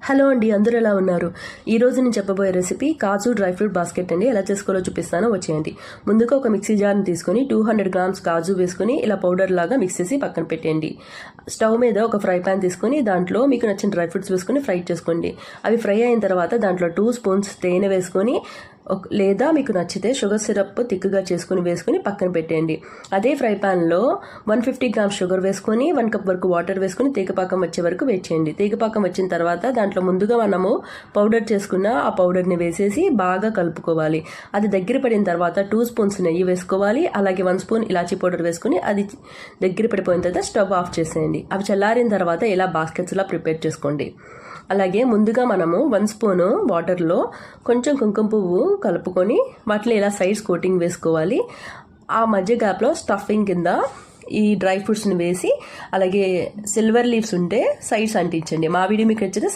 Hello అండి, అందరూ ఎలా ఉన్నారు? ఈరోజు నేను చెప్పబోయే రెసిపీ కాజు డ్రై ఫ్రూట్ బాస్కెట్ అండి. ఎలా చేసుకోవాలో చూపిస్తానో వచ్చేయండి. ముందుగా ఒక మిక్సీ జార్ని తీసుకొని 200 గ్రామ్స్ కాజు వేసుకొని ఇలా పౌడర్ లాగా మిక్స్ చేసి పక్కన పెట్టేయండి. స్టవ్ మీద ఒక ఫ్రై పాన్ తీసుకొని దాంట్లో మీకు నచ్చిన డ్రై ఫ్రూట్స్ వేసుకొని ఫ్రై చేసుకోండి. అవి ఫ్రై అయిన తర్వాత దాంట్లో 2 స్పూన్స్ తేనె వేసుకొని లేదా మీకు నచ్చితే షుగర్ సిరప్ థిక్గా చేసుకుని వేసుకుని పక్కన పెట్టేయండి. అదే ఫ్రై ప్యాన్లో 150 గ్రామ్స్ షుగర్ వేసుకొని 1 కప్ వరకు వాటర్ వేసుకొని తీగపాకం వచ్చే వరకు వెయిట్ చేయండి. తీగపాకం వచ్చిన తర్వాత దాంట్లో ముందుగా మనము పౌడర్ చేసుకున్న ఆ పౌడర్ని వేసేసి బాగా కలుపుకోవాలి. అది దగ్గర పడిన తర్వాత 2 స్పూన్స్ నెయ్యి వేసుకోవాలి. అలాగే 1 స్పూన్ ఇలాచీ పౌడర్ వేసుకుని అది దగ్గర పడిపోయిన తర్వాత స్టవ్ ఆఫ్ చేసేయండి. అవి చల్లారిన తర్వాత ఇలా బాస్కెట్స్లా ప్రిపేర్ చేసుకోండి. అలాగే ముందుగా మనము 1 స్పూను వాటర్లో కొంచెం కుంకుమ పువ్వు కలుపుకొని వాటిలో ఇలా సైడ్స్ కోటింగ్ వేసుకోవాలి. ఆ మధ్య గ్యాప్లో స్టఫింగ్ కింద ఈ డ్రై ఫ్రూట్స్ని వేసి అలాగే సిల్వర్ లీవ్స్ ఉంటే సైడ్స్ అంటించండి. మా వీడియో మీకు నచ్చితే